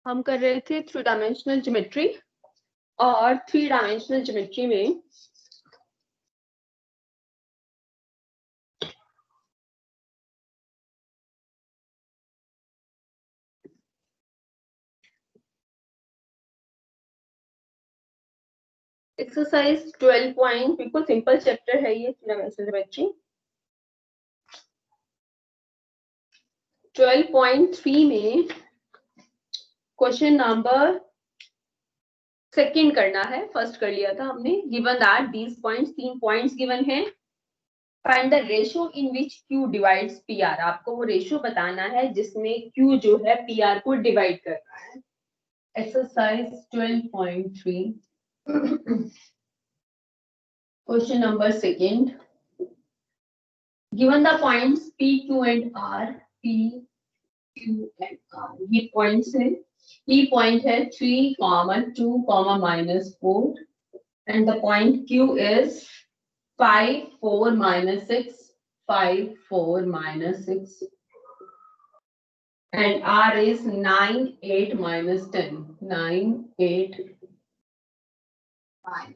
हम कर रहे थे 3 डायमेंशनल ज्योमेट्री और 3 डायमेंशनल ज्योमेट्री में एक्सरसाइज 12 पॉइंट, बिल्कुल सिंपल चैप्टर है ये 3 डायमेंशनल ज्योमेट्री। 12.3 में क्वेश्चन नंबर सेकंड करना है, फर्स्ट कर लिया था हमने। Given that these points, 3 points given है। Find the ratio in which Q divides PR। आपको वो रेशियो बताना है जिसमें Q जो है PR को डिवाइड कर रहा है। Exercise 12.3 question number second. Given the points P, Q and R। P, Q and R ये पॉइंट्स है। P पॉइंट है 3, 2, -4 and the point Q is 5, 4, -6, 5, 4, -6 and R is 9, 8, -10, 9, 8, -10।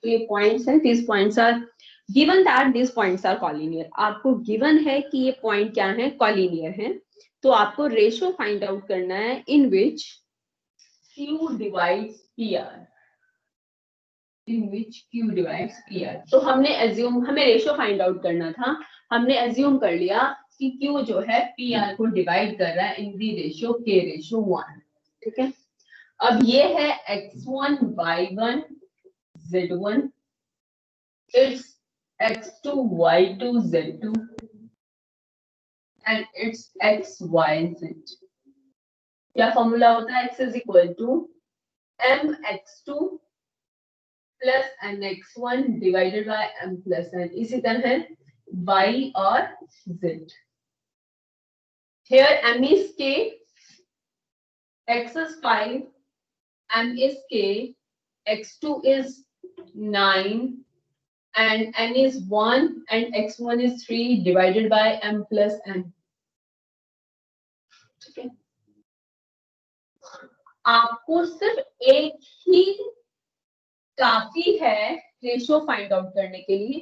तो ये पॉइंट्स हैं। these points are given that these points are collinear। आपको given है कि ये पॉइंट क्या है, कॉलिनियर है। तो आपको रेशियो फाइंड आउट करना है इन which Q divides PR। In which Q divides PR। तो हमने एज्यूम, हमें रेशियो फाइंड आउट करना था। हमने एज्यूम कर लिया कि Q जो है PR को डिवाइड कर रहा है इन दी रेशियो K/1। ठीक है। अब ये है x1, y1, z1, it's x2, y2, z2 and it's x, y, z। क्या फॉर्मूला होता है? x is equal to mx2 plus nx1 divided by m plus n। इसी तरह y और z। Here m is k, x is 5, m is k, x2 is 9 and n is 1 and x1 is 3 divided by m plus n। ठीक है। आपको सिर्फ एक ही काफी है रेशियो फाइंड आउट करने के लिए।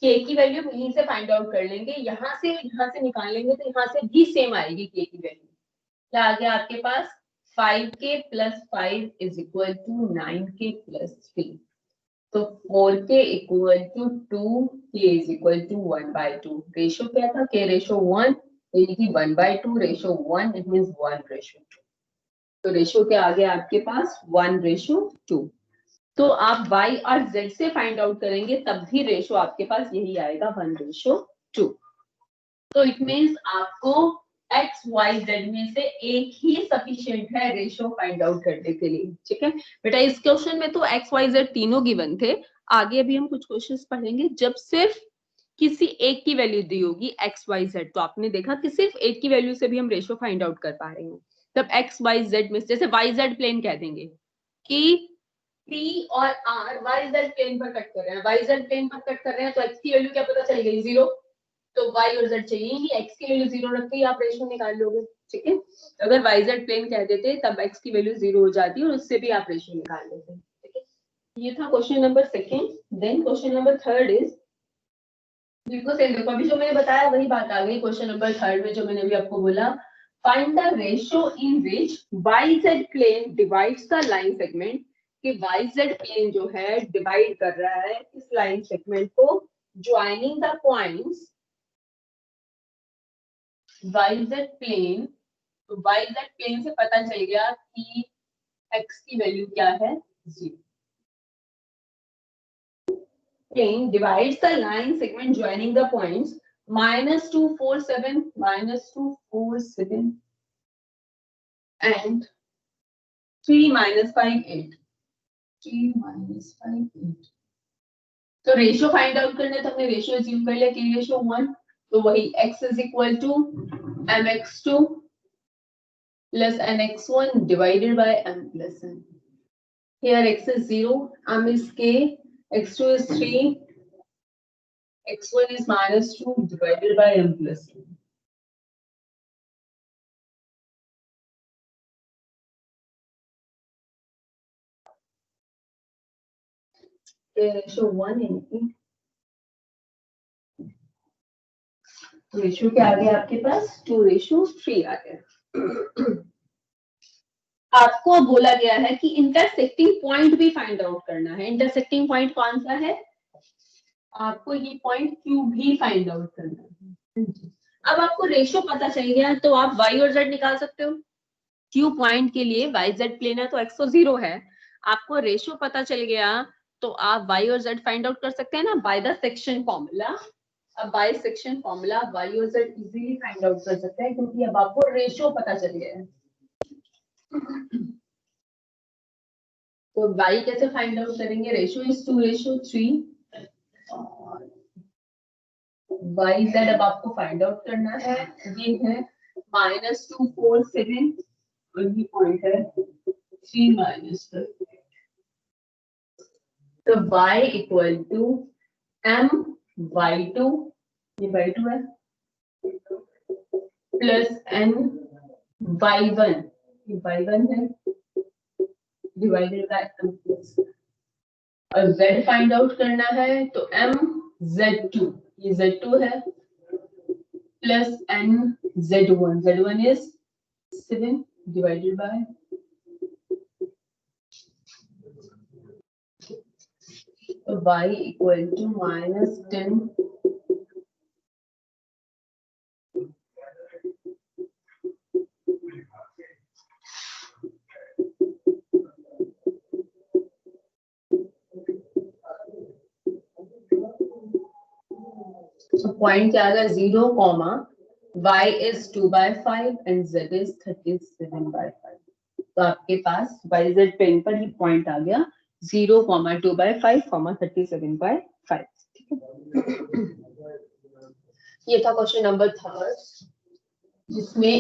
k की वैल्यू यहीं से फाइंड आउट कर लेंगे, यहाँ से निकालेंगे तो यहाँ से भी सेम आएगी k की वैल्यू। क्या आ गया आपके पास? 5k + 5 = 9k + 3। तो 4k = 2, k = 1/2। रेशियो क्या था? k/1, यानी कि 1/2 रेशियो 1, इट मींस 1/2। तो रेशियो क्या आ गया आपके पास? 1/2। तो आप y और z से फाइंड आउट करेंगे तब भी रेशियो आपके पास यही आएगा 1/2। तो इट मींस आपको x, y, z में से एक ही सफिशिएंट है रेशियो फाइंड आउट करने के लिए। ठीक है बेटा, इस क्वेश्चन में तो x, y, z तीनों गिवन थे। आगे अभी हम कुछ क्वेश्चंस पढ़ेंगे जब सिर्फ किसी एक की वैल्यू दी होगी x, y, z। तो आपने देखा कि सिर्फ एक की वैल्यू से भी हम रेशियो फाइंड आउट कर पा रहे हैं। तब x, y, z में जैसे y, z प्लेन कह देंगे कि P और R y, z प्लेन पर कट कर रहे हैं। y, z प्लेन पर कट कर रहे हैं तो x की वैल्यू क्या पता चल गई? 0। तो y और z चाहिए ही, x की वैल्यू 0 रख के ही आप रेशियो निकाल लोगे। ठीक है। अगर y, z प्लेन कह देते तब x की वैल्यू 0 हो जाती और उससे भी आप रेशियो निकाल लेते। ठीक है। ये था question number second. Then question number third is बिल्कुल सेम। देखो अभी जो मैंने बताया वही बात आ गई क्वेश्चन नंबर थर्ड में, जो मैंने अभी आपको बोला। Find the ratio in which YZ plane divides the line segment. कि YZ प्लेन जो है डिवाइड कर रहा है इस लाइन सेगमेंट को joining the points YZ plane. तो YZ प्लेन से पता चल गया कि x की वैल्यू क्या है? 0। Plane divides the line segment joining the points -2, 4, 7, -2, 4, 7 and 3, -5, 8, 3, -5, 8। तो रेशियो फाइंड आउट करने तो हमने रेशियो अज्यूम कर लिया k/1। तो वही x is equal to mx2 plus nx1 divided by m plus n। Here x is 0, m is k, x2 is 3, x1 is -2 divided by m plus n। Ratio 1 यानी ratio क्या आ गया आपके पास 2:3 आ गया। आपको बोला गया है कि इंटरसेक्टिंग पॉइंट भी फाइंड आउट करना है। इंटरसेक्टिंग पॉइंट कौन सा है? आपको ये पॉइंट क्यू भी फाइंड आउट करना है। अब आपको रेशो पता चल गया तो आप y और z निकाल सकते हो। क्यू पॉइंट के लिए y z प्लेन है तो x तो 0 है। आपको रेशो पता चल गया तो आप y और z फाइंड आउट कर सकते हैं ना बाय द सेक्शन फॉर्मूला। अब बाय सेक्शन फॉर्मूला y और z इजीली फाइंड आउट कर सकते हैं क्योंकि अब आपको रेशो पता चल गया है। तो y कैसे फाइंड आउट करेंगे? रेशो इज 2:3 और YZ अब आपको फाइंड आउट करना है। ये है -247 और ये पॉइंट है 3 - तो y इक्वल टू my2 ये y2 है प्लस n y1 ये y1 है डिवाइडेड बाय m प्लस और z फाइंड आउट करना है तो m z2 ये z2 है plus n z1 is 7 divided by y equal to -10 point क्या आ गया 0, y is 2/5 and z is 37/5। तो आपके पास yz पेन पर ये पॉइंट आ गया 0, 2/5, 37/5। ठीक है, ये था क्वेश्चन नंबर 3 जिसमें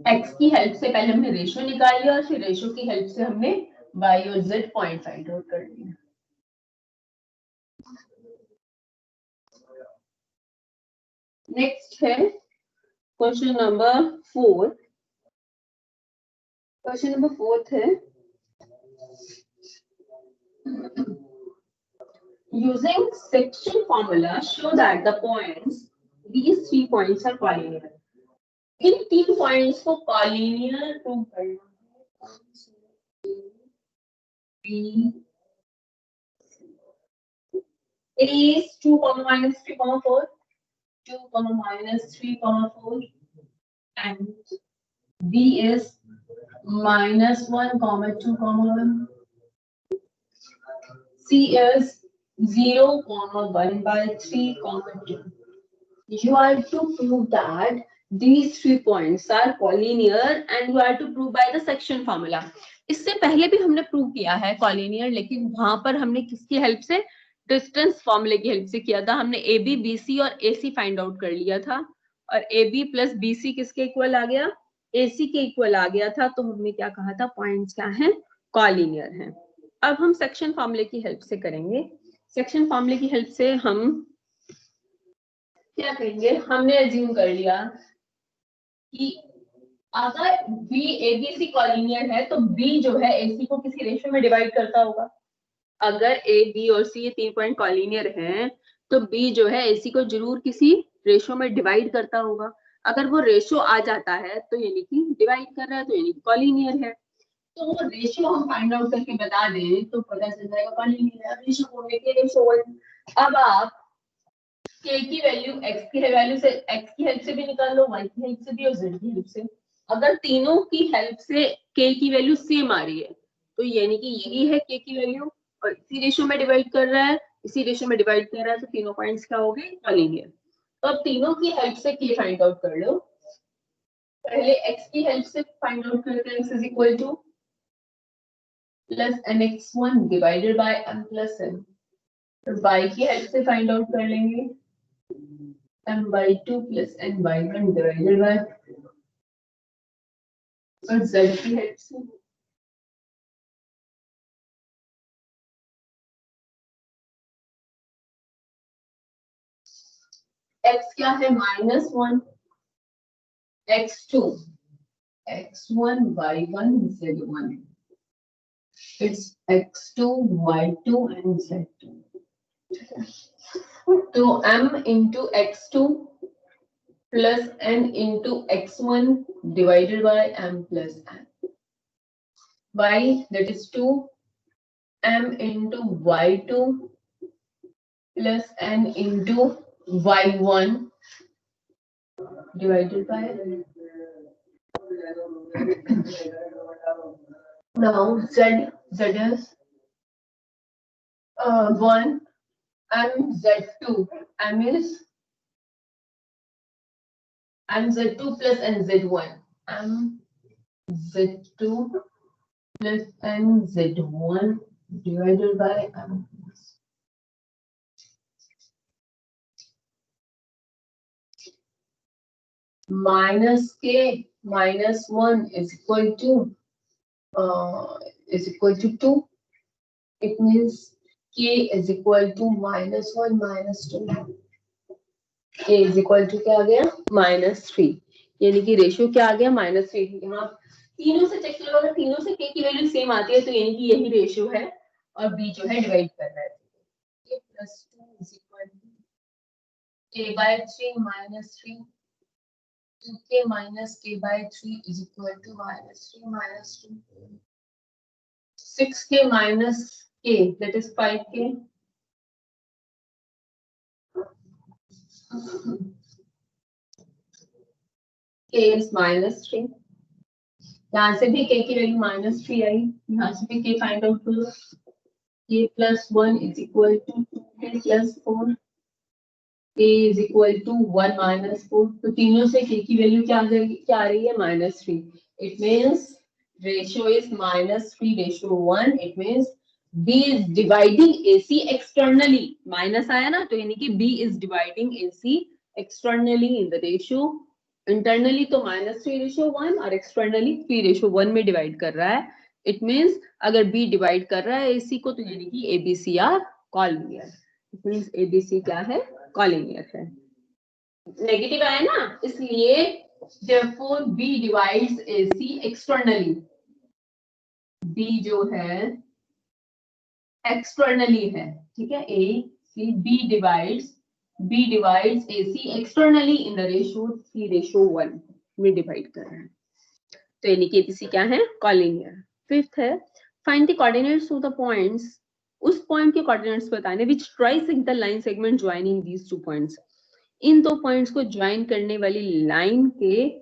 x की हेल्प से पहले हमने रेशो निकाल लिया और फिर रेशो की हेल्प से हमने y और z पॉइंट फाइंड आउट कर लिया। नेक्स्ट है क्वेश्चन नंबर 4। क्वेश्चन नंबर 4 है using section formula show that the points these 3 points are collinear। In 3 points को कॉलिनियर प्रूव करना है। It is 2, -3, 4, 2, -3, 4 and B is -1, 2, 1. C is 0, 1/3, 2. You are to prove that these 3 points are collinear and you are to prove by the section formula। इससे पहले भी हमने prove किया है collinear, लेकिन वहां पर हमने किसकी हेल्प से? डिस्टेंस फॉर्मूले की हेल्प से किया था। हमने AB, BC और AC फाइंड आउट कर लिया था और AB + BC किसके इक्वल आ गया? AC के इक्वल आ गया था। तो हमने क्या कहा था? पॉइंट्स क्या हैं? कॉलिनियर हैं। अब हम सेक्शन फॉर्मूले की हेल्प से करेंगे। सेक्शन फॉर्मूले की हेल्प से हम क्या करेंगे? हमने अज्यूम कर लिया कि अगर B ABC कॉलिनियर है तो B जो है AC को किसी रेशियो में डिवाइड करता होगा। अगर A, B और C ये 3 पॉइंट कॉलिनियर हैं तो B जो है AC को जरूर किसी रेशियो में डिवाइड करता होगा। अगर वो रेशियो आ जाता है तो यानी कि डिवाइड कर रहा है तो यानी कि कॉलिनियर है। तो वो रेशियो हम फाइंड आउट करके बता दें तो पता चल जाएगा कॉलिनियर है। रेशियो बोलने के रेशियो। अब आप k की वैल्यू x की वैल्यू से x की हेल्प से भी निकाल लो, y की हेल्प से भी और z की हेल्प से। अगर तीनों की हेल्प से k की वैल्यू सेम आ रही है तो यानी कि यही है k की वैल्यू और इसी रेशियो में डिवाइड कर रहा है, इसी रेशियो में डिवाइड कर रहा है तो तीनों पॉइंट्स क्या हो गए? कॉलिनियर। तो अब तीनों की हेल्प से k फाइंड आउट कर लो। पहले x की हेल्प से फाइंड आउट करते हैं। x is equal two plus nx1 divided by m plus n। y की हेल्प से फाइंड आउट कर लेंगे m/2 plus n/1 divided by और z की हेल्प से x क्या है? -1 x2 x1 y1 z1 it's x2 y2 and z2। तो m into x2 plus n into x1 divided by m plus n. Y, that is 2 m into y2 plus n into y1 divided by now z is 1 m z2 m is m z2 plus n z1 m z2 plus n z1 divided by m minus k minus 1 is equal to 2. It means k is equal to -1 -2. k is equal to क्या आ गया -3, यानी कि ratio क्या आ गया -3। यहाँ तीनों से चेक करो, अगर तीनों से k की वैल्यू सेम आती है तो यानी कि यही रेशियो है और b जो है डिवाइड कर रहा है। k + 2 is equal to k/3 -3 2k minus k/3 is equal to -3 -2 6k minus k, that is 5k k is -3। यहाँ से भी k की वैल्यू -3 आई, यहाँ से भी k फाइंड आउट करो। k + 1 is equal to 2k + 4 k is equal to 1 - 4। तो तीनों से k की वैल्यू क्या आ रही है -3। It means ratio is -3:1। It means B is dividing AC externally। Minus आया ना, तो यानी कि B is dividing AC externally in the ratio। Internally तो -3:1 और एक्सटर्नली 3:1 में डिवाइड कर रहा है। इट मीन्स अगर B डिवाइड कर रहा है AC को, तो यानी कि ABC are collinear. It means ABC क्या है, कॉलिनियर है। नेगेटिव आया ना, इसलिए therefore B divides AC externally। B जो है एक्सटर्नली है, ठीक है। B divides AC externally in the ratio 3:1 में डिवाइड कर रहा है, तो यानी कि ABC क्या है, कॉलिनियर। फिफ्थ है find the coordinates of the points. उस पॉइंट के कोऑर्डिनेट्स बताने which trisect the line segment joining these two points. इन दो पॉइंट्स को ज्वाइन करने वाली लाइन के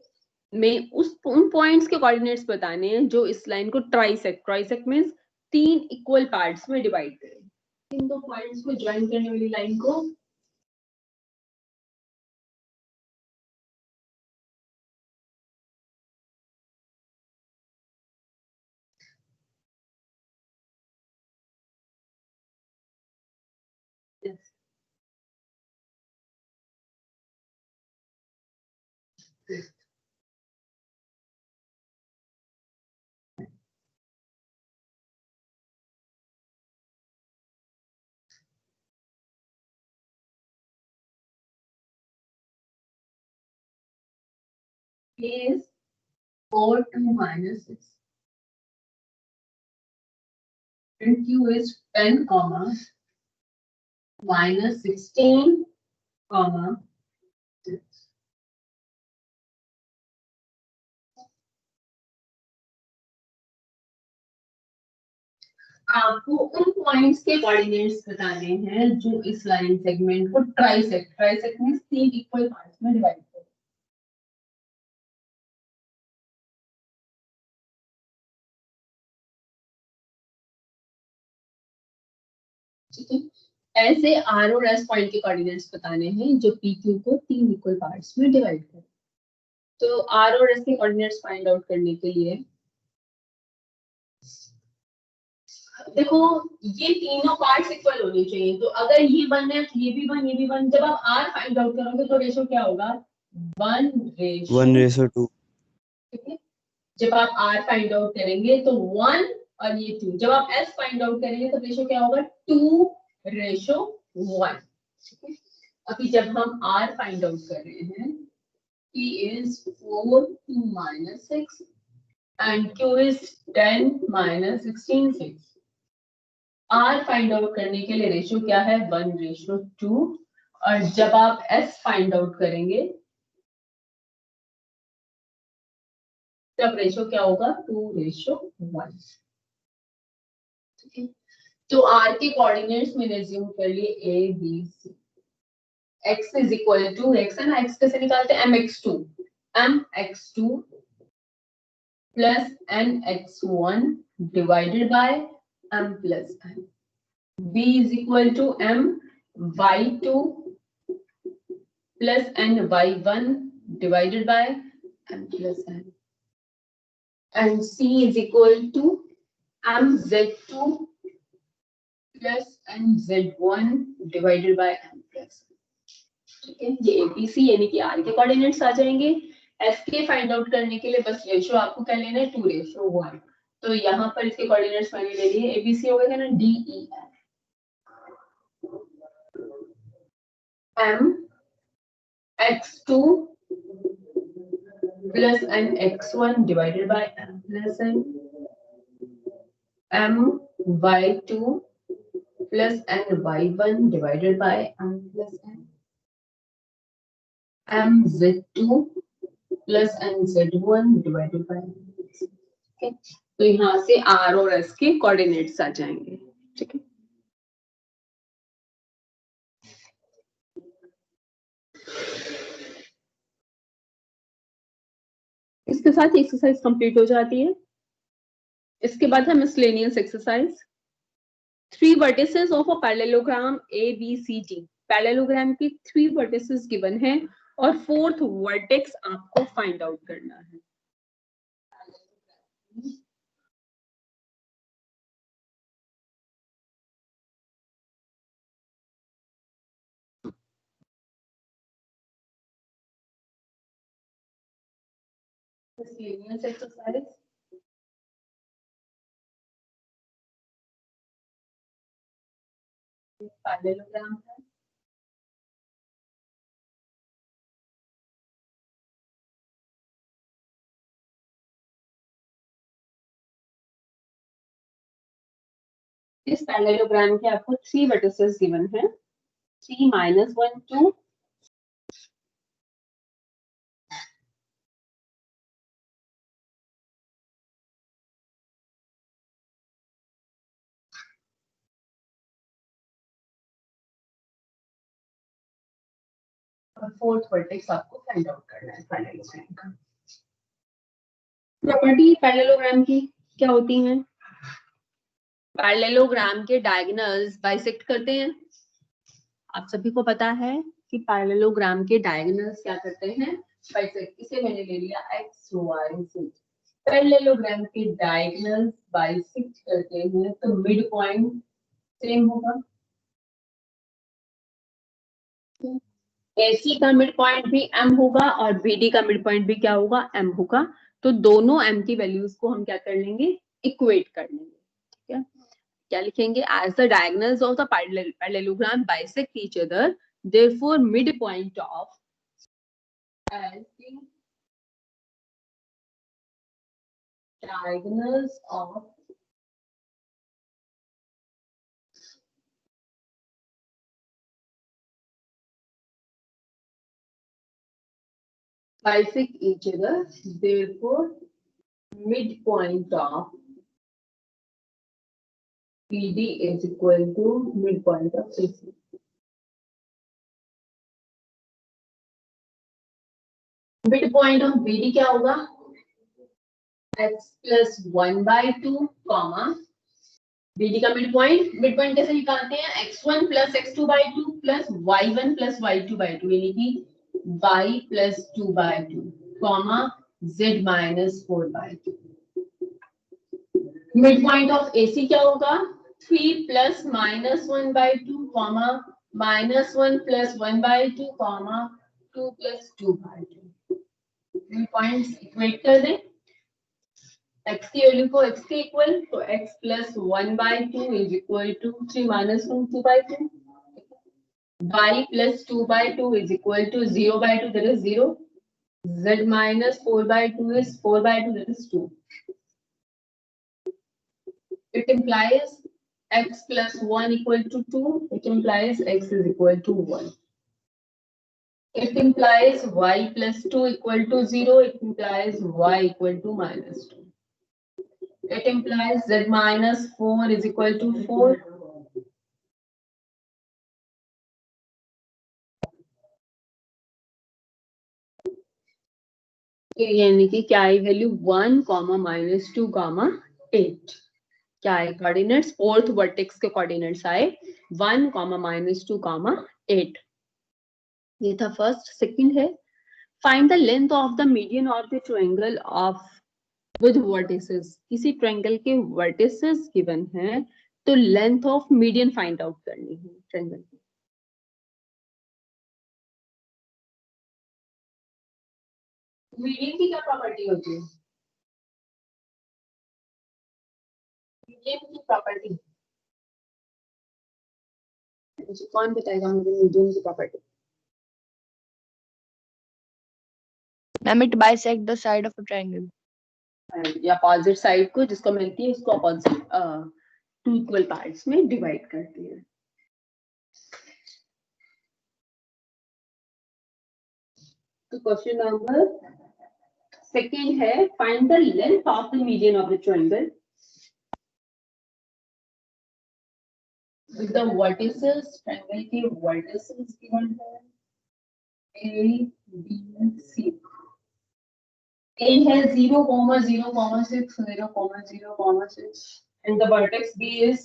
में उन पॉइंट्स के कोऑर्डिनेट्स बताने हैं जो इस लाइन को ट्राइसेक्ट मींस 3 इक्वल पार्ट्स में डिवाइड करें। इन दो पॉइंट्स को ज्वाइन करने वाली लाइन को is 4 2 -6 and Q is 10 comma -16 comma 6। आपको उन पॉइंट्स के कोऑर्डिनेट्स बताने हैं जो इस लाइन सेगमेंट को ट्राइसेक्ट मींस 3 इक्वल पार्ट्स में डिवाइड करें। ठीक है, ऐसे R और S पॉइंट के कोऑर्डिनेट्स बताने हैं जो PQ को 3 इक्वल पार्ट्स में डिवाइड करें। तो R और S के कोऑर्डिनेट्स फाइंड आउट करने के लिए देखो ये तीनों पार्ट्स इक्वल होने चाहिए। तो अगर ये 1 है तो ये भी 1 ये भी 1। जब आप R फाइंड आउट करोगे तो रेशियो क्या होगा, 1:2। ठीक है, जब आप R फाइंड आउट करेंगे तो 1 और ये 2। जब आप S फाइंड आउट करेंगे तो रेशियो क्या होगा, 2:1। ठीक है, अभी जब हम R फाइंड आउट कर रहे हैं, P is 4 2 -6 and Q is 10 -16 6। Are find out करने के लिए रेशियो क्या है 1:2, और जब आप एस फाइंड आउट करेंगे तब रेशियो क्या होगा 2:1। ठीक है, तो आर के कोऑर्डिनेट्स मैंने अज्यूम कर लिए A B C. x is equal to x है ना, x कैसे निकालते हैं mx2 plus nx1 divided by m plus n। b is equal to my2 plus ny1 divided by m plus n, and c is equal to mz2 plus nz1 divided by m plus. ठीक है, ये ABC यानी कि are के coordinates आ जाएंगे। S के find out करने के लिए बस रेशियो आपको क्या लेना है 2:1। तो यहाँ पर इसके कोऑर्डिनेट्स मैंने ले लिए, एबीसी हो गया ना DE M x2 plus n x1 divided by m plus n, m y2 plus n y1 divided by m plus n, m z2 plus n z1 divided by. ठीक है, तो यहाँ से r और s के कोऑर्डिनेट्स आ जाएंगे। ठीक है, इसके साथ एक्सरसाइज कंप्लीट हो जाती है। इसके बाद है miscellaneous exercise. 3 vertices of a parallelogram ABCD। Parallelogram की 3 vertices गिवन है और 4th वर्टेक्स आपको फाइंड आउट करना है। मिसलेनियस एक्सरसाइज पैरेललोग्राम है, इस पैरेललोग्राम के आपको 3 vertices गिवन है 3 -1 2 और 4th वर्टेक्स आपको फाइंड आउट करना है पैरेललोग्राम का। प्रॉपर्टी पैरेललोग्राम की क्या होती है? पैरेललोग्राम के डायगोनल्स बाइसेक्ट करते हैं। आप सभी को पता है कि पैरेललोग्राम के डायगोनल्स क्या करते हैं, बाइसेक्ट। इसे मैंने ले लिया x y z। पैरेललोग्राम के डायगोनल्स बाइसेक्ट करते हैं तो मिड पॉइंट सेम होगा। AC का मिड पॉइंट भी m होगा और BD का मिड पॉइंट भी क्या होगा m होगा। तो दोनों m की वैल्यूज को हम क्या कर लेंगे, इक्वेट कर लेंगे। ठीक है, क्या लिखेंगे, as the diagonals of the parallelogram bisect each other, therefore midpoint of as the diagonals of bisect each other, therefore midpoint of PD is equal to midpoint of AC। midpoint of BD क्या होगा, x plus 1/2 comma BD का mid point कैसे निकालते हैं, x1 plus x2/2 plus y1 plus y2/2 यानी कि y plus 2/2 comma z minus 4/2। Mid point of AC क्या होगा, 3 plus -1/2 comma -1 plus 1/2 comma 2 plus 2/2। Mid points equate कर दें, x की वैल्यू को x के इक्वल, तो x plus 1/2 is equal to 3 minus 1 2/2, y plus 2/2 is equal to 0/2 that is 0, z minus 4/2 is 4/2 that is 2. It implies x plus 1 equal to 2, it implies x is equal to 1. It implies y plus 2 equal to 0, it implies y equal to minus 2. It implies z minus 4 is equal to 4. यानी कि क्या I value 1, minus 2, 8. क्या है coordinates? Fourth vertex के coordinates आए 1, minus 2, 8. ये था first. Second है find the length of the median of the triangle of with vertices. किसी ट्रायंगल के वर्टिसेस गिवन है तो length of median find out करनी है ट्रायंगल की. मीडियन की क्या प्रॉपर्टी होती है? मीडियन की प्रॉपर्टी मुझे कौन बताएगा? मुझे मीडियन की property. Ma'am it bisect the side of a triangle. या अपोजिट साइड को जिसको मिलती है उसको अपोजिट 2 इक्वल पार्ट्स में डिवाइड करती है. तो क्वेश्चन नंबर सेकंड है find the length of the median of the triangle with the vertices. Triangle के वर्टिसेस गिवन है A, B, C. A है 0, 0, 6, 0, 0, 6 and the vertex B is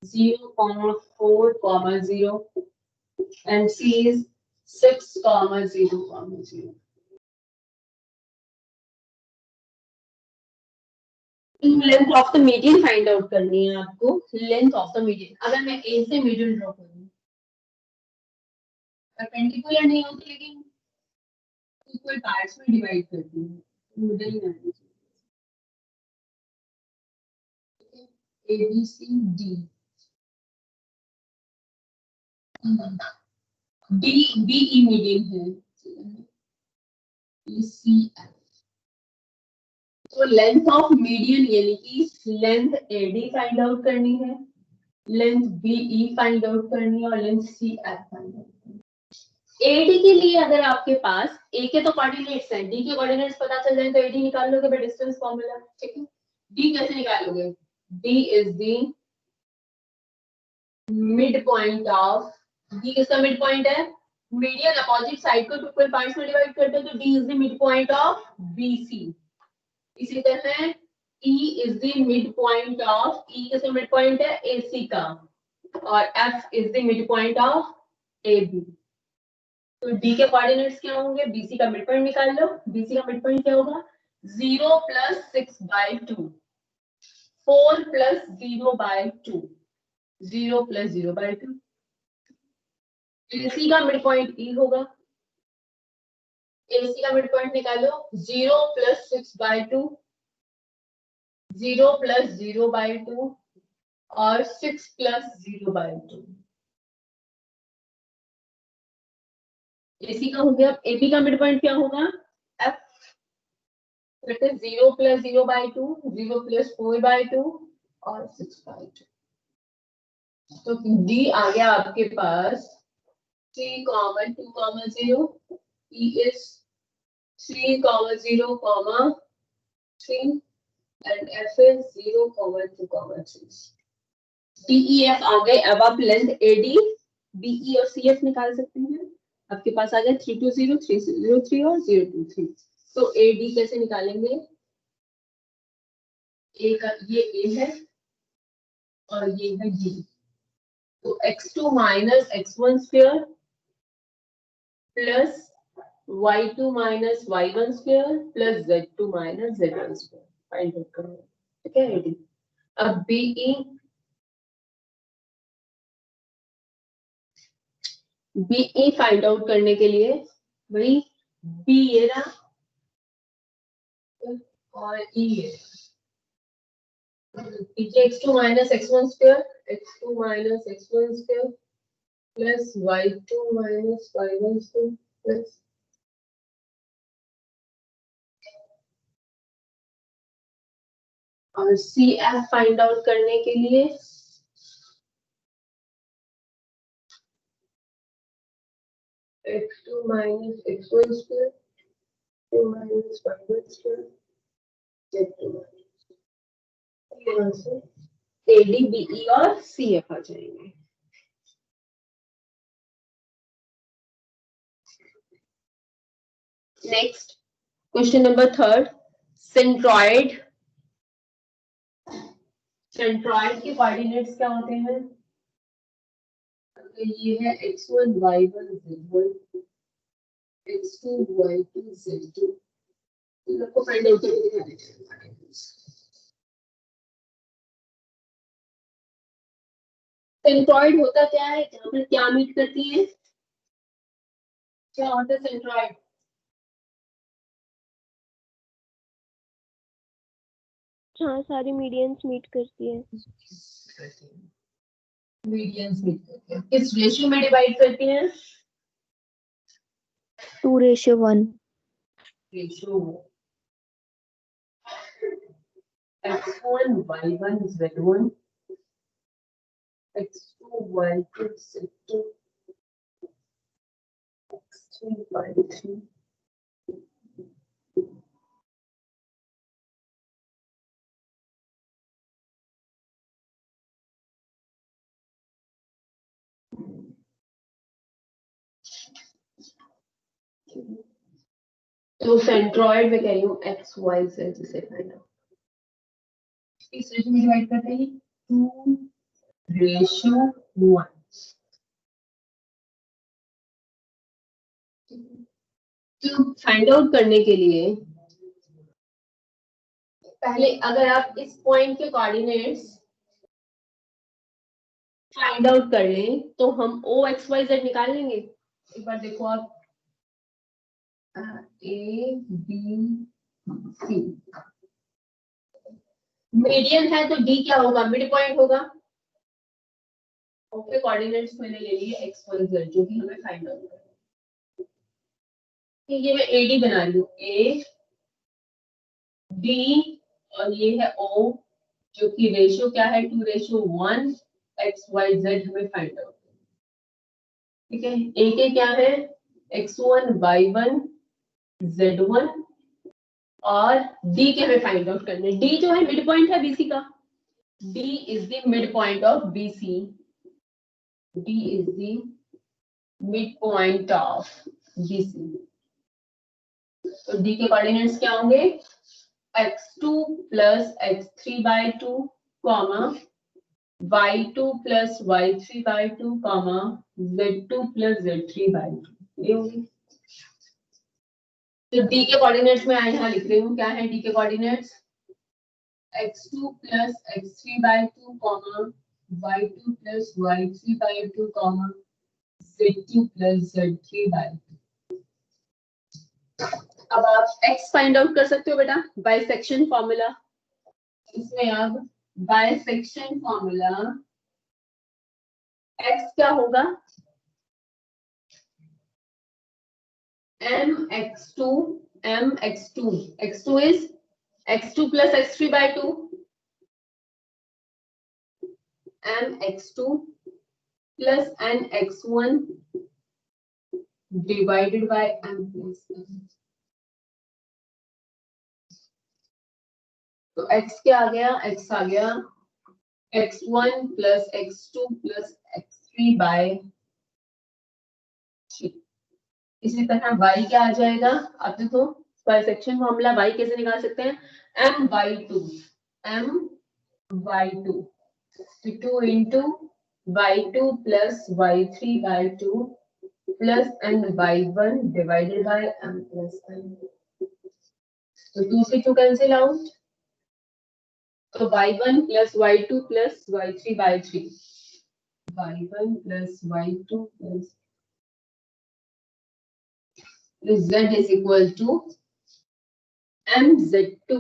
0, 4, 0 and C is 6, 0, 0. Length of the median find out करनी है आपको. Length of the median. अगर मैं ए से median draw करूं परपेंडिकुलर नहीं होती लेकिन इक्वल पार्ट्स में डिवाइड करती हूँ मिडिल में आनी चाहिए. A B C D. D B E median है. C F. तो लेंथ ऑफ मीडियन यानी कि लेंथ एडी फाइंड आउट करनी है, लेंथ बीई फाइंड आउट करनी है और length C F find out करनी है. एडी के लिए अगर आपके पास ए के तो कोऑर्डिनेट्स हैं, डी के कोऑर्डिनेट्स पता चल जाए तो एडी निकाल लोगे बाय डिस्टेंस फार्मूला. ठीक है. डी कैसे निकालोगे? D is the mid point of. D किसका मिड पॉइंट है? मीडियन अपोजिट साइड को इक्वल पार्ट्स में डिवाइड करते हैं तो D is the mid point of BC. इसी तरह E is the midpoint of E किसका midpoint है? AC का. और F is the midpoint of AB. तो D के कोऑर्डिनेट्स क्या होंगे? BC का midpoint निकाल लो. BC का midpoint क्या होगा? 0 plus 6/2. 4 plus 0/2. 0 plus 0/2. AC का midpoint E होगा. AC का midpoint निकालो. 0 plus 6/2. 0 plus 0/2 और 6 plus 0/2. AC का हो गया. AB का मिड पॉइंट क्या होगा? F. That is 0 plus 0/2, 0 plus 4/2 और 6/2. तो D आ गया आपके पास 3, 2, 0. E is 3, 0, 3. And F is 0, 2, 3. DEF आ गए. अब आप लेंथ AD, BE और CF निकाल सकते हैं. आपके पास आ गया 320, 303 और 023. तो AD कैसे निकालेंगे? A का ये A है और ये है D. तो x2 minus x1 square plus y2 minus y1 square plus z2 minus z1 square find out करो. ठीक है. AD. अब BE बीई फाइंड आउट करने के लिए वही बी ये रहा और ई ये. x2 minus x1 square, x2 minus x1 square plus y2 minus y1 square plus और सी एफ फाइंड आउट करने के लिए x2 minus x1 square 2 minus y1 square z2 यहाँ से AD BE और CF आ जाएंगे। नेक्स्ट क्वेश्चन नंबर 3 सेंट्रॉइड के coordinates क्या होते हैं? ये है x1 y1 z1 x2 y2 z2 आपको फाइंड आउट करके दिखाने चाहिए। सेंट्रॉइड होता क्या है, जहाँ पर क्या मीट करती है, क्या होता है सेंट्रॉइड? हाँ, सारी मीडियंस मीट करती है। मीडियंस मीट करती है, किस रेशियो में डिवाइड करती हैं? 2:1 ratio x1 y1 z1 x2 y2 z2 x3 y3 तो सेंट्रॉइड में कह रही हूँ एक्स वाई जेड जिसे फाइंड आउट किस रेशियो में डिवाइड करते हैं? 2:1। तो फाइंड आउट करने के लिए पहले अगर आप इस पॉइंट के कोऑर्डिनेट्स फाइंड आउट कर लें तो हम ओ एक्स वाई जेड निकाल लेंगे। एक बार देखो आप ए बी सी मीडियन है तो डी क्या होगा? मिड पॉइंट होगा। ओके कोऑर्डिनेट्स मैंने ले लिए एक्स वाई जेड जो कि हमें फाइंड आउट करना है। ये मैं एडी बना रही हूँ ए डी और ये है ओ जो कि रेशियो क्या है 2:1 एक्स वाई जेड हमें फाइंड आउट। ठीक है ए के क्या है x1 y1 z1 और डी के हमें फाइंड आउट करने। डी जो है मिड पॉइंट है बीसी का। D is the mid point of BC. D is the mid point of BC. तो डी के कोऑर्डिनेट्स क्या होंगे? x2 plus x3/2 comma y2 plus y3/2 comma z2 plus z3/2 ये होगी। तो डी के कोऑर्डिनेट्स में मैं यहाँ लिख रही हूँ, क्या है डी के coordinates? x2 plus x3/2 comma y2 plus y3/2 comma z2 plus z3/2। अब आप x फाइंड आउट कर सकते हो बेटा बाइसेक्शन फॉर्मूला। इसमें अब बाइसेक्शन फॉर्मूला x क्या होगा? mx2 x2 is x2 plus x3/2 mx2 plus nx1 divided by m plus n। तो x क्या आ गया? x आ गया x1 plus x2 plus x3/3। इसी तरह y क्या आ जाएगा? अब देखो बाइसेक्शन फॉर्मूला y कैसे निकाल सकते हैं? m/2 2 into y2 plus y3/2 plus y1 divided by m plus n। तो 2 से 2 कैंसिल आउट तो y1 plus y2 plus y3/3 y1 plus y2 plus z is equal to mz2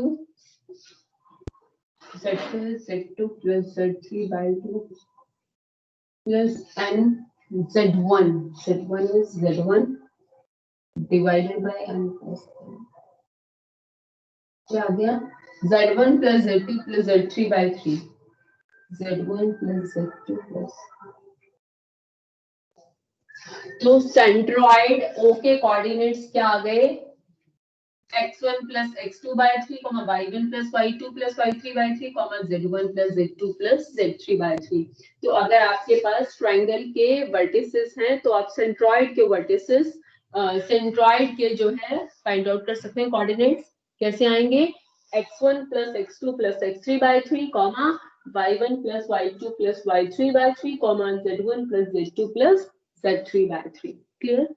z2 plus z3/2 plus n z1 is z1 divided by n plus n। क्या आ गया? z1 plus z2 plus z3/3 z1 plus z2 plus तो centroid ओ के coordinates क्या आ गए, x1 plus x2 by 3, y1 plus y2 plus y3 by 3, z1 plus z2 plus z3 by 3। तो अगर आपके पास ट्रायंगल के वर्टिसेस हैं तो आप सेंट्रॉइड के वर्टिसेस, सेंट्रॉइड के जो है फाइंड आउट कर सकते हैं कोऑर्डिनेट्स। कैसे आएंगे, x1 plus x2 plus x3 by 3, y1 plus y2 plus y3 by 3, z1 plus z2 plus z3 by 3। Clear.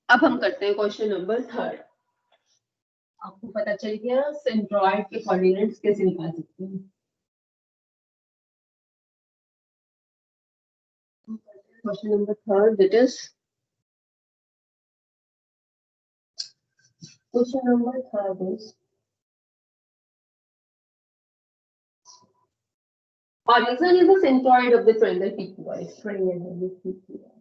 अब हम करते हैं क्वेश्चन नंबर 3। आपको पता चल गया सेंट्रॉइड के कोऑर्डिनेट्स कैसे निकाल सकते हैं। Question number 3 that is question number 3 is horizon is the centroid of the triangle PQR. Triangle PQR.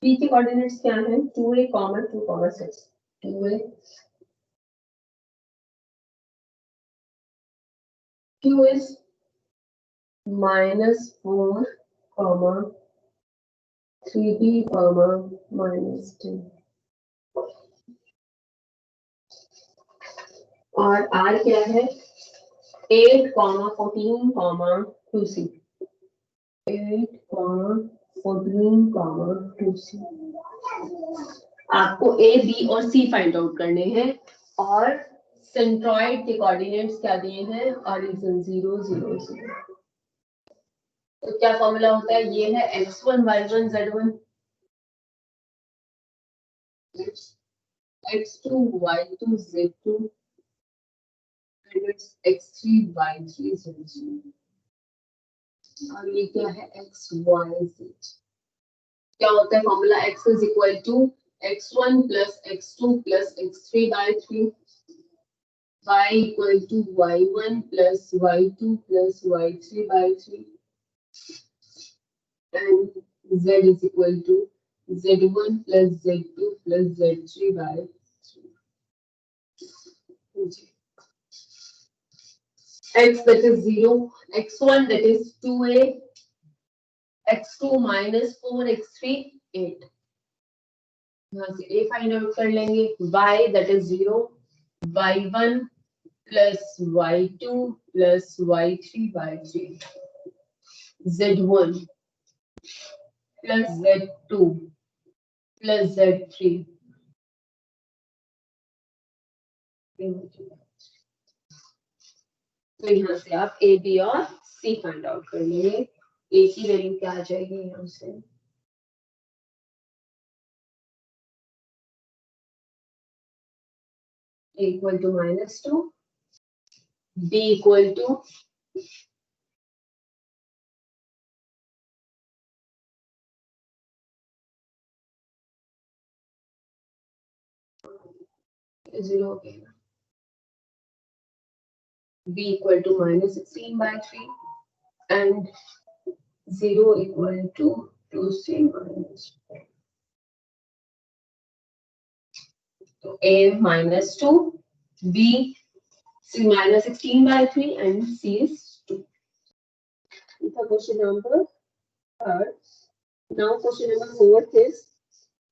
P के कोऑर्डिनेट्स क्या हैं, 2a, 2, 6, 2a, Q is -4, 3b, -10, और R क्या है, 8, 14, 2c, 8, 14, 2c। आपको A, B और C फाइंड आउट करने हैं और सेंट्रॉइड के कोऑर्डिनेट्स क्या दिए हैं, ऑरिजिन 0, 0, 0। तो क्या फॉर्मूला होता है, ये है x1 y1 z1, x2 y2 z2, and it's x3 y3 z3, और ये क्या है x y z। क्या होता है formula, x is equal to x1 plus x2 plus x3 by 3, y equal to y1 plus y2 plus y3 by 3, and z is equal to z1 plus z2 plus z3 by 3. X that is 0, x1 that is 2a, x2 minus 4, x3 8। यहाँ से a find out कर लेंगे, y that is 0, y1 plus y2 plus y3 by 3, z1 plus z2 plus z3। तो यहाँ से आप a, b और c find out कर लेंगे। a की वैल्यू क्या आ जाएगी यहाँ से, a equal to -2, b equal to zero हो गया, b equal to -16 by 3, and 0 equal to 2c minus 4. So a -2, b -16 by 3, and c is 2. This is question number 3. Now question number 4 is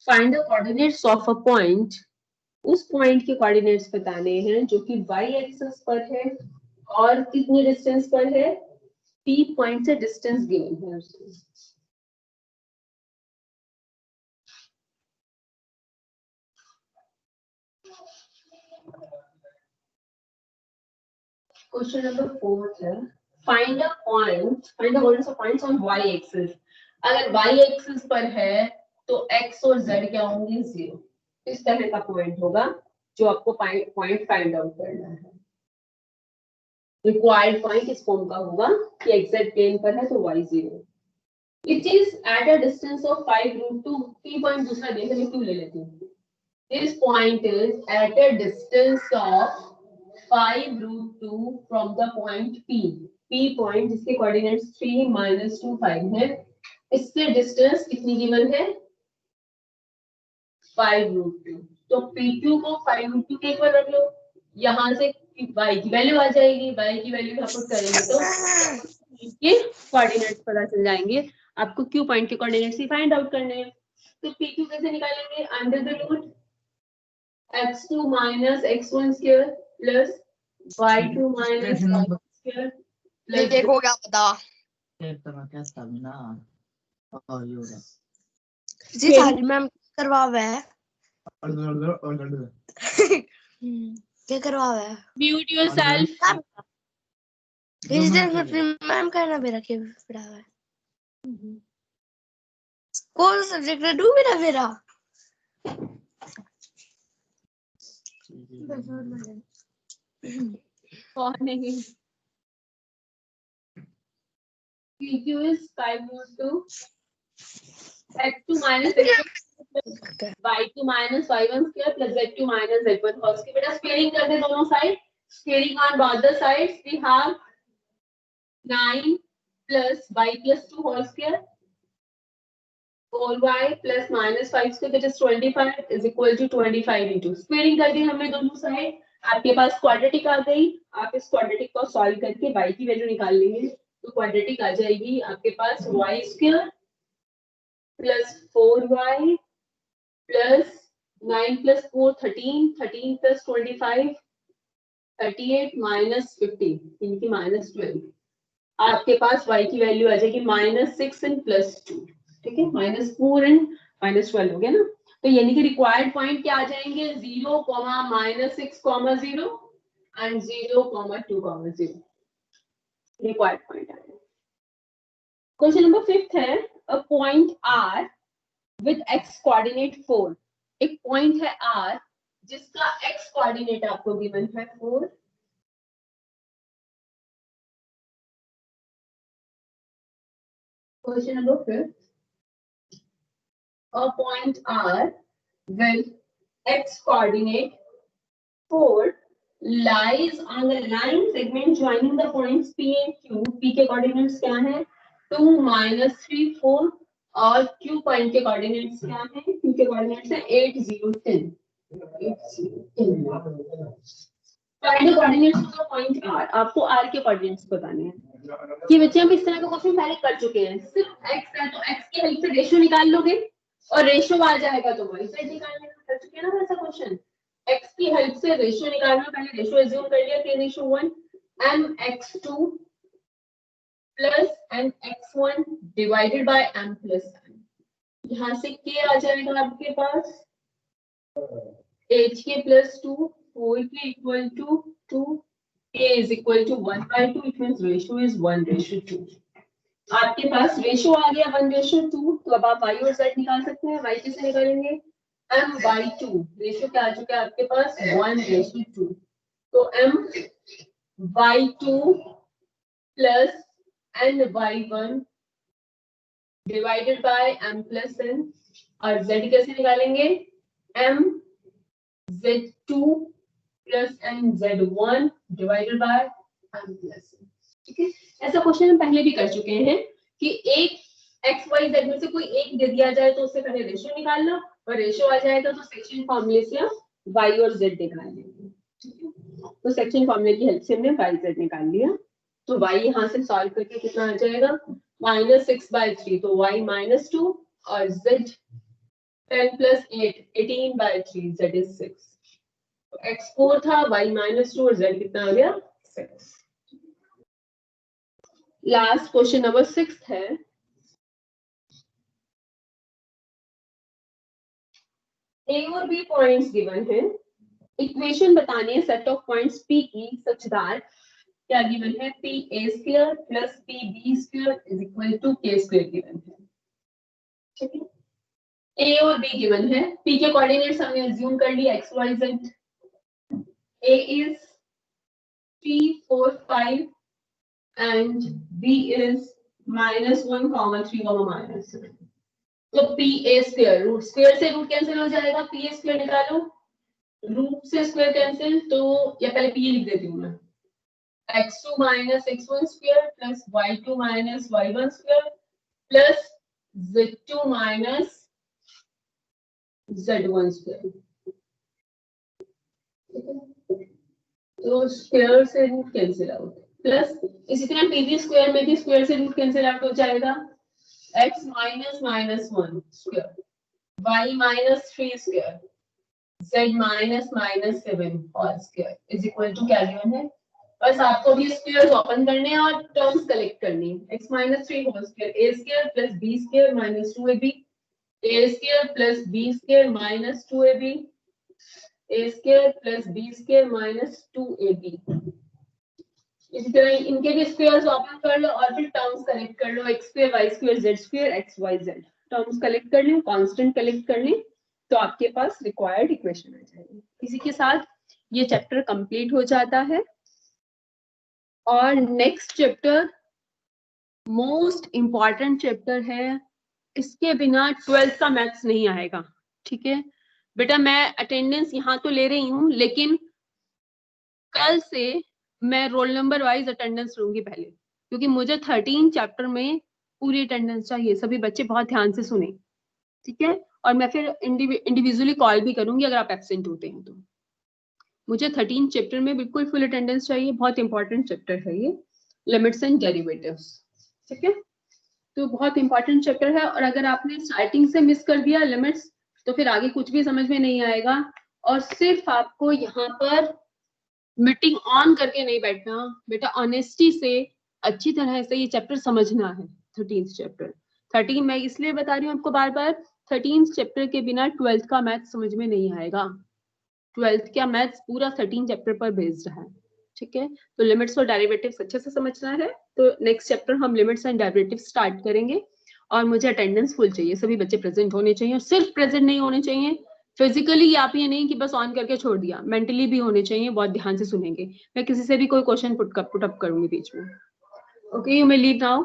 find the coordinates of a point. उस point के coordinates बताने हैं जो कि y axis पर है और कितनी डिस्टेंस पर है, P पॉइंट से डिस्टेंस गिवन है उसको। क्वेश्चन नंबर 4 है find a point, find the coordinates of points on y axis. अगर y एक्सिस पर है तो x और z क्या होंगे, 0। इस तरह का पॉइंट होगा जो आपको पॉइंट फाइंड आउट करना है। रिक्वायर्ड पॉइंट इस फॉर्म का होगा कि xz प्लेन पर है तो y 0। It is at a distance of 5√2। p point दूसरा देख लेते, क्यों ले लेते हैं, this point is at a distance of 5√2 from the point p। p point जिसके कोऑर्डिनेट्स 3, -2, 5 है, इससे डिस्टेंस कितनी गिवन है, 5√2। तो p2 को 5√2 के इक्वल रख लो, यहाँ से y की वैल्यू आ जाएगी, y की वैल्यू यहाँ पुट करेंगे तो ये कोऑर्डिनेट्स पता चल जाएंगे। आपको क्यू पॉइंट के कोऑर्डिनेट्स ही फाइंड आउट करने हैं। तो pq कैसे निकालेंगे? Under the root x2 minus x1 square plus y2 minus y1 square plus देखो क्या पता जी सारी मैम करवा हुआ है क्या करवा हुआ है mute yourself। इस दिन फिर मैम करना भी रखे पड़ा हुआ है कौन सा सब्जेक्ट है डू मेरा मेरा और नहीं pq is 5 root 2 x2 minus x1 y2 minus y1 square plus z2 minus z1 whole square। बेटा स्क्वेयरिंग कर दे दोनों side. Squaring on both the sides we have 9 plus y plus 2 whole square 4y plus minus 5 square that is 25 is equal to 25 into squaring कर दी हमने दोनों side. आपके पास quadratic आ गई। आप इस क्वाड्रेटिक को सॉल्व करके y की वैल्यू निकाल लेंगे तो क्वाड्रेटिक आ जाएगी आपके पास y square plus 4y plus 9 plus 4 13 13 plus 25 38 minus 15 इनकी minus 12। आपके पास y की वैल्यू आ जाएगी -6 एंड +2। ठीक है, -4 एंड -12 हो गया ना। तो यानी कि रिक्वायर्ड पॉइंट क्या आ जाएंगे 0, -6, 0 एंड 0, 2, 0 रिक्वायर्ड पॉइंट आ जाएंगे। क्वेश्चन नंबर 5 है a point R with x coordinate 4। एक पॉइंट है R जिसका x कोऑर्डिनेट आपको गिवन है 4। Question number 5 a point R with x coordinate 4 lies on the line segment joining the points P and Q। P के coordinates क्या है 2, -3, 4 और Q point के coordinates क्या है? Q के coordinates है 8, 0, 10। 8, 0, 10। Find the coordinates of the point R। आपको R के coordinates बताने हैं। ये बच्चे हम इस तरह का क्वेश्चन पहले कर चुके हैं। सिर्फ x है तो x की हेल्प से रेशियो निकाल लोगे और रेशियो आ जाएगा तो y से निकालने का कर चुके हैं ना वैसा क्वेश्चन। x की हेल्प से रेशियो निकालना, पहले रेशियो अज्यूम कर लिया 3:1 mx2 plus mx1 divided by m plus n। यहाँ से k आ जाएगा आपके पास hk plus 2 4k equal to 2 k is equal to 1/2 it means ratio is 1:2। आपके पास रेशियो आ गया 1:2 तो अब आप y और z निकाल सकते हैं। y कैसे निकालेंगे m/2 रेशियो क्या आ चुका है आपके पास 1:2 तो m/2 plus n/1 divided by m plus n और z कैसे निकालेंगे mz2 plus nz1 divided by m plus n। ठीक है, ऐसा क्वेश्चन हम पहले भी कर चुके हैं कि एक एक्स वाई जेड में से कोई एक दे दिया जाए तो उससे पहले रेशियो निकाल लो और रेशियो आ जाएगा तो सेक्शन फॉर्मूले से वाई और जेड निकाल लेंगे। तो सेक्शन फॉर्मूले की हेल्प से हमने वाई जेड निकाल लिया तो वाई यहाँ से सॉल्व करके कितना आ जाएगा -6/3 तो वाई -2 और जेड 10 + 8 18/3 जेड इज 6। तो एक्स 4 था वाई -2 और जेड कितना आ गया 6। लास्ट क्वेश्चन नंबर 6 है ए और बी पॉइंट्स गिवन है। इक्वेशन बतानी है सेट ऑफ पॉइंट्स पी की सच दैट क्या गिवन है P A square plus P B square is equal to K square given है। ठीक है, ए और बी गिवन है। पी के कोऑर्डिनेट्स हमने अज्यूम कर लिया x y z. A is 3, 4, 5 and b is -1, 3, -7। तो P A square root square से रूट कैंसिल हो जाएगा पी ए स्क्वायर निकालो रूट से स्क्वायर कैंसिल तो या पहले पी ए लिख देती हूँ मैं x2 - x1 square plus y2 - y1 square plus z2 - z1 square. तो स्क्वायर से रूट कैंसिल आउट, प्लस इसी तरह पीवी स्क्वायर में भी स्क्वायर से रूट कैंसिल आउट हो जाएगा, x minus minus 1 square, y minus 3 square, z minus minus 7 whole square is equal to क्या गिवन है। बस आपको भी स्क्वायर्स ओपन करने हैं और टर्म्स कलेक्ट करनी है। x minus 3 whole square a square plus b square minus 2ab, a square plus b square minus 2ab, a square plus b square minus 2ab। इसी तरह इनके भी स्क्वायर्स ओपन कर लो और फिर टर्म्स कलेक्ट कर लो, x square y square z square x y z, terms collect कर लें, कांस्टेंट कलेक्ट कर लें, तो आपके पास रिक्वायर्ड इक्वेशन आ जाएगी। इसी के साथ ये चैप्टर कंप्लीट हो जाता है। और next chapter most important chapter है, इसके बिना 12th का मैथ्स नहीं आएगा। ठीक है बेटा, मैं अटेंडेंस यहाँ तो ले रही हूँ, लेकिन कल से मैं रोल नंबर वाइज अटेंडेंस लूंगी पहले, क्योंकि मुझे 13 चैप्टर में पूरी अटेंडेंस चाहिए। सभी बच्चे बहुत ध्यान से सुने, ठीक है। और मैं फिर इंडिविजुअली कॉल भी करूंगी अगर आप एब्सेंट होते हैं तो। मुझे 13 चैप्टर में बिल्कुल फुल अटेंडेंस चाहिए, बहुत इंपॉर्टेंट चैप्टर है ये, लिमिट्स एंड डेरिवेटिव्स। ठीक है, तो बहुत इंपॉर्टेंट चैप्टर है, और अगर आपने स्टार्टिंग से मिस कर दिया लिमिट्स तो फिर आगे कुछ भी समझ में नहीं आएगा। और सिर्फ आपको यहाँ पर मीटिंग ऑन करके नहीं बैठना बेटा, ऑनेस्टी से अच्छी तरह से ये चैप्टर समझना है। 13th चैप्टर, 13 मैं इसलिए बता रही हूँ आपको बार बार, 13th चैप्टर के बिना 12th का मैथ समझ में नहीं आएगा। 12th का मैथ्स पूरा 13 चैप्टर पर बेस्ड है। ठीक है, तो लिमिट्स और डेरिवेटिव्स अच्छे से समझना है। तो नेक्स्ट चैप्टर हम लिमिट्स एंड डेरिवेटिव्स स्टार्ट करेंगे। और मुझे अटेंडेंस फुल चाहिए, सभी बच्चे प्रेजेंट होने चाहिए, और सिर्फ प्रेजेंट नहीं होने चाहिए फिजिकली, आप ये नहीं कि बस ऑन करके छोड़ दिया, मेंटली भी होने चाहिए, बहुत ध्यान से सुनेंगे। मैं किसी से भी कोई क्वेश्चन पुट अप करूंगी बीच में। Okay, you may leave now.